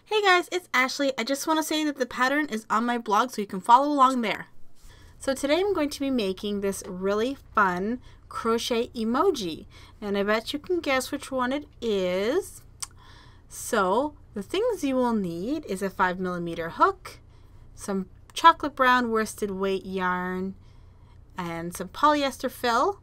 Hey guys, it's Ashley. I just want to say that the pattern is on my blog so you can follow along there. So today I'm going to be making this really fun crochet emoji, and I bet you can guess which one it is. So the things you will need is a 5mm hook, some chocolate brown worsted weight yarn, and some polyester fill,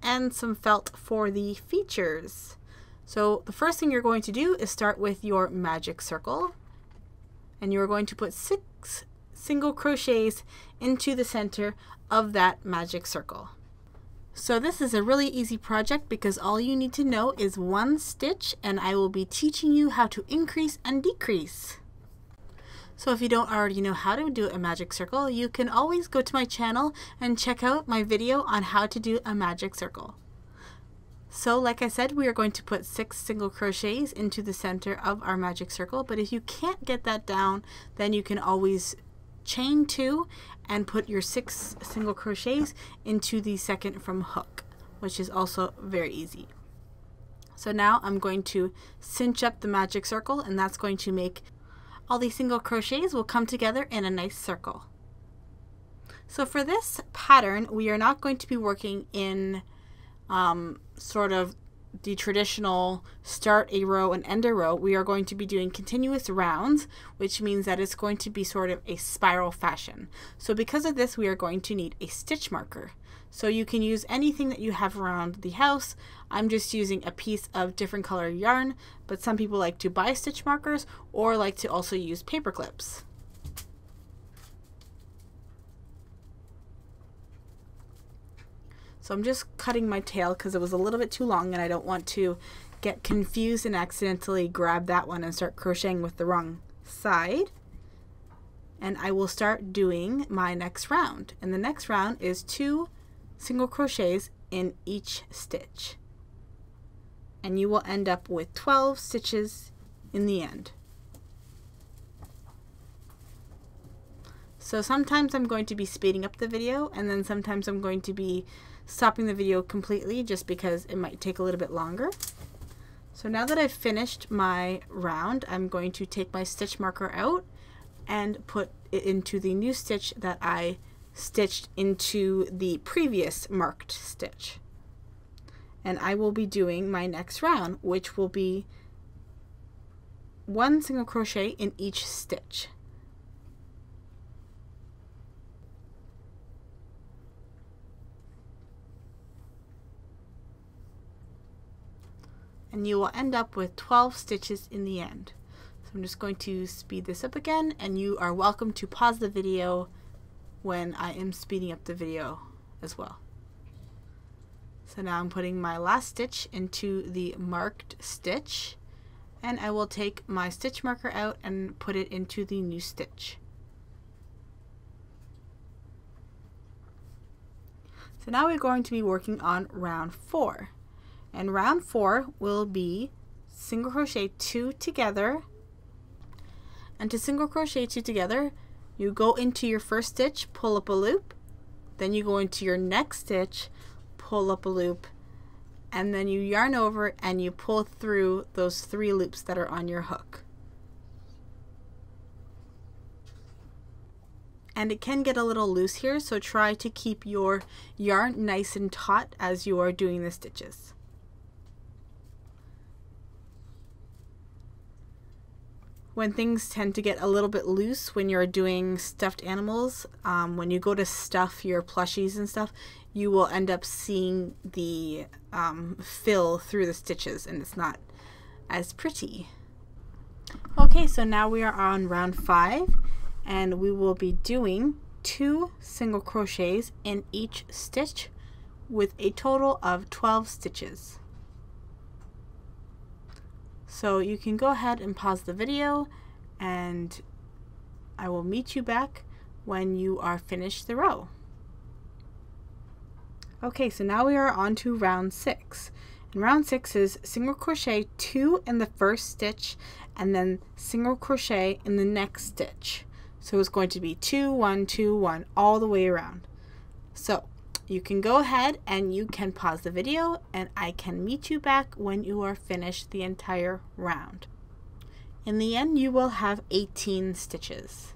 and some felt for the features. So the first thing you're going to do is start with your magic circle, and you're going to put 6 single crochets into the center of that magic circle. So this is a really easy project because all you need to know is 1 stitch, and I will be teaching you how to increase and decrease. So if you don't already know how to do a magic circle, you can always go to my channel and check out my video on how to do a magic circle. So like I said, we are going to put 6 single crochets into the center of our magic circle, but if you can't get that down, then you can always chain 2 and put your 6 single crochets into the second from hook, which is also very easy. So now I'm going to cinch up the magic circle, and that's going to make all these single crochets will come together in a nice circle. So for this pattern, we are not going to be working in sort of the traditional start a row and end a row. We are going to be doing continuous rounds, which means that it's going to be sort of a spiral fashion. So because of this, we are going to need a stitch marker. So you can use anything that you have around the house. I'm just using a piece of different color yarn, but some people like to buy stitch markers or like to also use paper clips. So I'm just cutting my tail because it was a little bit too long and I don't want to get confused and accidentally grab that one and start crocheting with the wrong side. And I will start doing my next round. And the next round is 2 single crochets in each stitch. And you will end up with 12 stitches in the end. So sometimes I'm going to be speeding up the video, and then sometimes I'm going to be stopping the video completely just because it might take a little bit longer. So now that I've finished my round, I'm going to take my stitch marker out and put it into the new stitch that I stitched into the previous marked stitch. And I will be doing my next round, which will be 1 single crochet in each stitch. And you will end up with 12 stitches in the end. So I'm just going to speed this up again, and you are welcome to pause the video when I am speeding up the video as well. So now I'm putting my last stitch into the marked stitch, and I will take my stitch marker out and put it into the new stitch. So now we're going to be working on round 4. And round 4 will be single crochet 2 together, and to single crochet 2 together, you go into your first stitch, pull up a loop, then you go into your next stitch, pull up a loop, and then you yarn over and you pull through those 3 loops that are on your hook. And it can get a little loose here, so try to keep your yarn nice and taut as you are doing the stitches. When things tend to get a little bit loose when you're doing stuffed animals, when you go to stuff your plushies and stuff, you will end up seeing the fill through the stitches, and it's not as pretty. Okay, so now we are on round 5, and we will be doing 2 single crochets in each stitch with a total of 12 stitches. So you can go ahead and pause the video, and I will meet you back when you are finished the row. Okay, so now we are on to round 6. And round 6 is single crochet 2 in the first stitch and then single crochet in the next stitch. So it's going to be 2, 1, 2, 1 all the way around. So you can go ahead and you can pause the video, and I can meet you back when you are finished the entire round. In the end, you will have 18 stitches.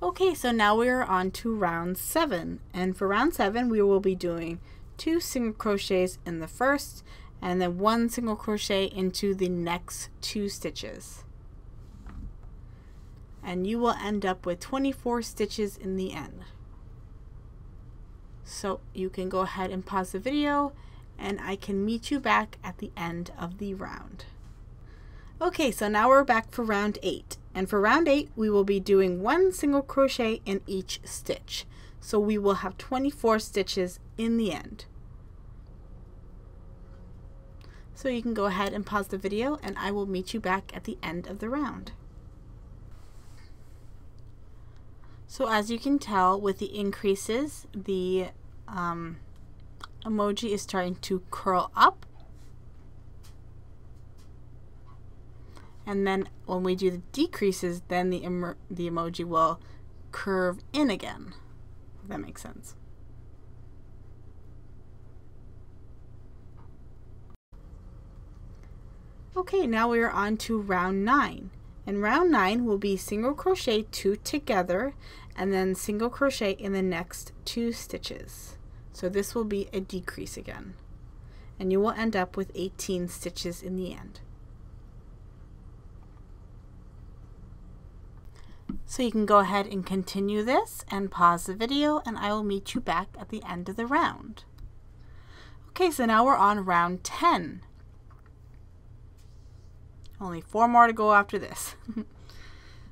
Okay, so now we are on to round 7. And for round 7, we will be doing 2 single crochets in the first and then 1 single crochet into the next 2 stitches. And you will end up with 24 stitches in the end. So you can go ahead and pause the video and I can meet you back at the end of the round. Okay, so now we're back for round 8. And for round 8, we will be doing 1 single crochet in each stitch. So we will have 24 stitches in the end. So you can go ahead and pause the video and I will meet you back at the end of the round. So as you can tell with the increases, the emoji is starting to curl up. And then when we do the decreases, then the emoji will curve in again, if that makes sense. Okay, now we are on to round 9. And round 9 will be single crochet 2 together and then single crochet in the next 2 stitches. So this will be a decrease again. And you will end up with 18 stitches in the end. So you can go ahead and continue this and pause the video and I will meet you back at the end of the round. Okay, so now we're on round 10. Only 4 more to go after this.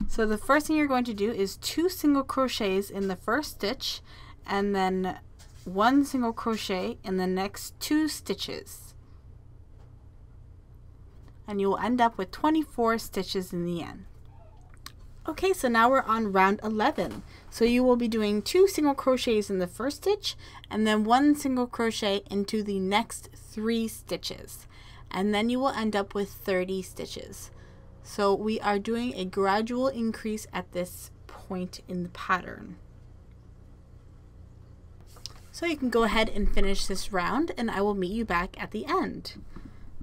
So the first thing you're going to do is 2 single crochets in the first stitch and then 1 single crochet in the next 2 stitches. And you will end up with 24 stitches in the end. Okay, so now we're on round 11. So you will be doing 2 single crochets in the first stitch and then 1 single crochet into the next 3 stitches. And then you will end up with 30 stitches. So we are doing a gradual increase at this point in the pattern. So you can go ahead and finish this round and I will meet you back at the end.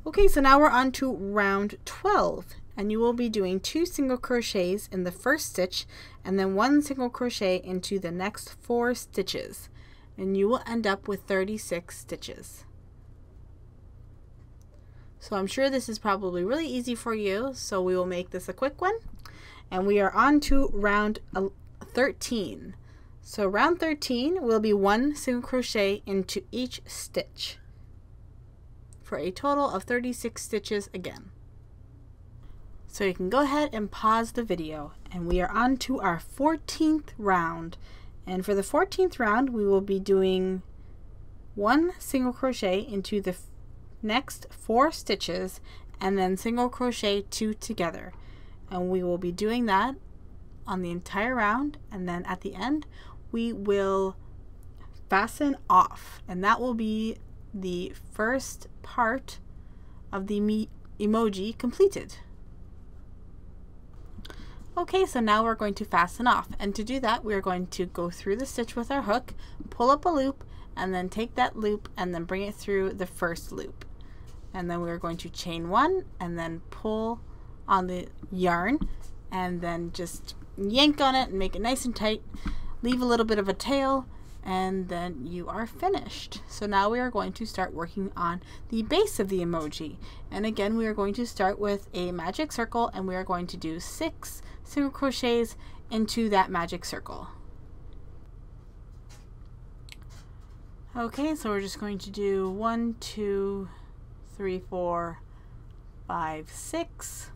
Okay, so now we're on to round 12. And you will be doing 2 single crochets in the first stitch and then 1 single crochet into the next 4 stitches. And you will end up with 36 stitches. So I'm sure this is probably really easy for you, so we will make this a quick one. And we are on to round 13. So round 13 will be 1 single crochet into each stitch for a total of 36 stitches again. So you can go ahead and pause the video and we are on to our 14th round. And for the 14th round, we will be doing 1 single crochet into the next 4 stitches and then single crochet 2 together. And we will be doing that on the entire round and then at the end we will fasten off and that will be the first part of the emoji completed. Okay, so now we're going to fasten off, and to do that we're going to go through the stitch with our hook, pull up a loop, and then take that loop and then bring it through the first loop. And then we're going to chain 1 and then pull on the yarn and then just yank on it and make it nice and tight, leave a little bit of a tail, and then you are finished. So now we are going to start working on the base of the emoji. And again, we are going to start with a magic circle and we are going to do 6 single crochets into that magic circle. Okay, so we're just going to do 1, 2, 3, 4, 5, 6,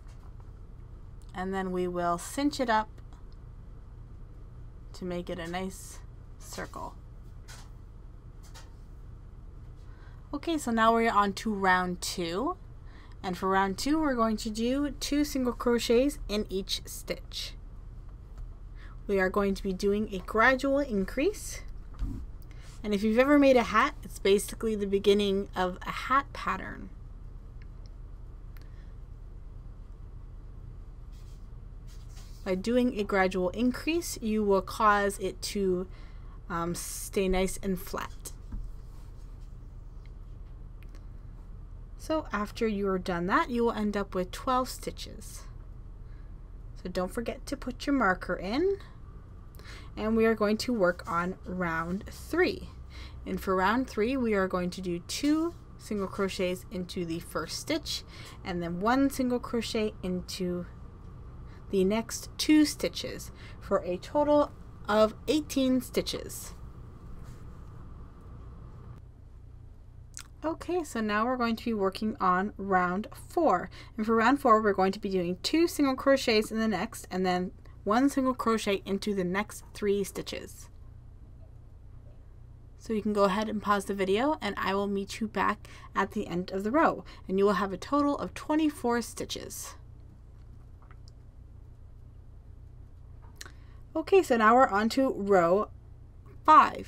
and then we will cinch it up to make it a nice circle. Okay, so now we're on to round 2, and for round 2 we're going to do 2 single crochets in each stitch. We are going to be doing a gradual increase, and if you've ever made a hat, it's basically the beginning of a hat pattern. By doing a gradual increase, you will cause it to stay nice and flat. So after you're done that, you will end up with 12 stitches. So don't forget to put your marker in. And we are going to work on round 3. And for round 3, we are going to do 2 single crochets into the first stitch and then 1 single crochet into the next 2 stitches for a total of 18 stitches. Okay, so now we're going to be working on round 4. And for round 4, we're going to be doing 2 single crochets in the next and then 1 single crochet into the next 3 stitches. So you can go ahead and pause the video and I will meet you back at the end of the row. And you will have a total of 24 stitches. Okay, so now we're on to row 5.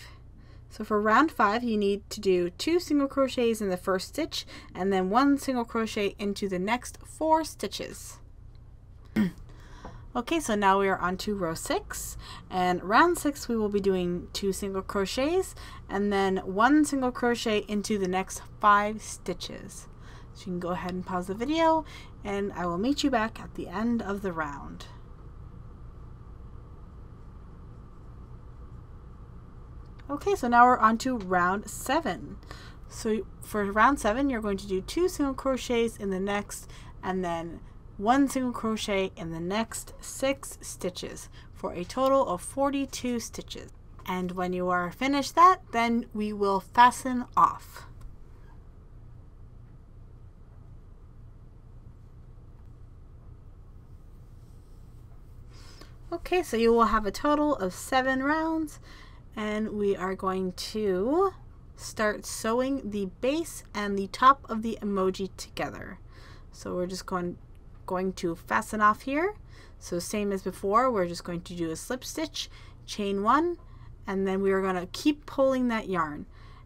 So for round 5, you need to do 2 single crochets in the first stitch and then 1 single crochet into the next 4 stitches. Okay, so now we are on to row 6, and round 6 we will be doing 2 single crochets and then 1 single crochet into the next 5 stitches. So you can go ahead and pause the video and I will meet you back at the end of the round. Okay, so now we're on to round 7. So for round 7, you're going to do 2 single crochets in the next and then 1 single crochet in the next 6 stitches for a total of 42 stitches. And when you are finished that, then we will fasten off. Okay, so you will have a total of 7 rounds. And we are going to start sewing the base and the top of the emoji together. So we're just going to fasten off here. So same as before, we're just going to do a slip stitch, chain 1, and then we are going to keep pulling that yarn.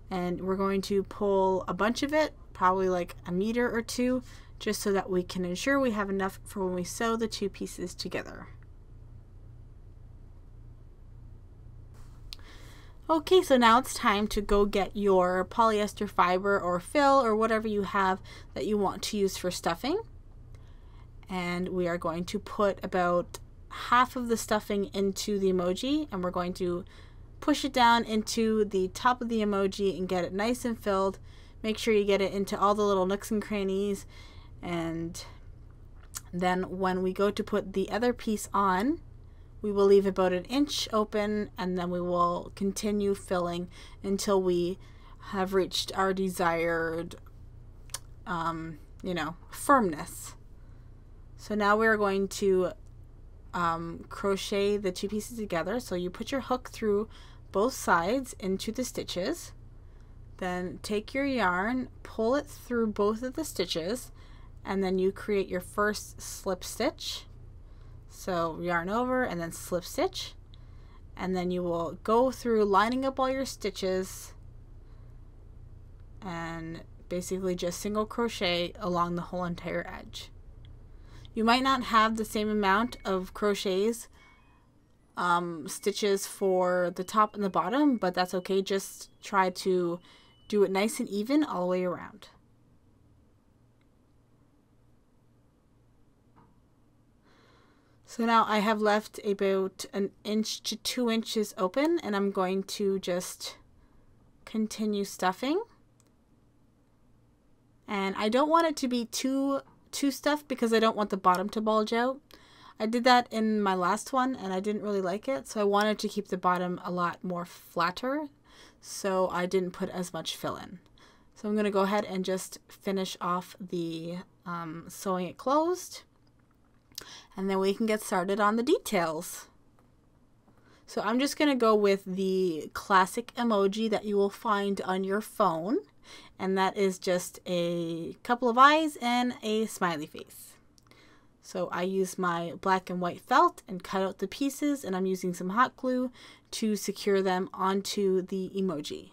And we're going to pull a bunch of it, probably like a meter or 2, just so that we can ensure we have enough for when we sew the 2 pieces together. Okay, so now it's time to go get your polyester fiber or fill or whatever you have that you want to use for stuffing. And we are going to put about half of the stuffing into the emoji, and we're going to push it down into the top of the emoji and get it nice and filled. Make sure you get it into all the little nooks and crannies, and then when we go to put the other piece on, we will leave about 1 inch open, and then we will continue filling until we have reached our desired, firmness. So now we're going to crochet the 2 pieces together. So you put your hook through both sides into the stitches, then take your yarn, pull it through both of the stitches, and then you create your first slip stitch. So yarn over and then slip stitch, and then you will go through lining up all your stitches and basically just single crochet along the whole entire edge. You might not have the same amount of crochets stitches for the top and the bottom, but that's okay. Just try to do it nice and even all the way around. So now I have left about 1 inch to 2 inches open, and I'm going to just continue stuffing. And I don't want it to be too stuffed because I don't want the bottom to bulge out. I did that in my last one and I didn't really like it, so I wanted to keep the bottom a lot more flatter, so I didn't put as much fill in. So I'm going to go ahead and just finish off the sewing it closed, and then we can get started on the details. So I'm just going to go with the classic emoji that you will find on your phone, and that is just a couple of eyes and a smiley face. So I use my black and white felt and cut out the pieces, and I'm using some hot glue to secure them onto the emoji.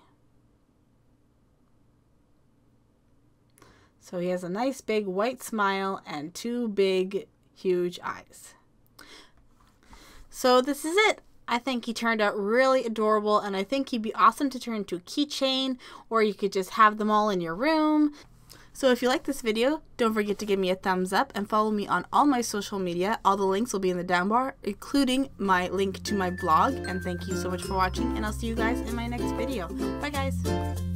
So he has a nice big white smile and 2 big huge eyes. So this is it. I think he turned out really adorable, and I think he'd be awesome to turn into a keychain, or you could just have them all in your room. So if you like this video, don't forget to give me a thumbs up and follow me on all my social media. All the links will be in the down bar, including my link to my blog. And thank you so much for watching, and I'll see you guys in my next video. Bye guys!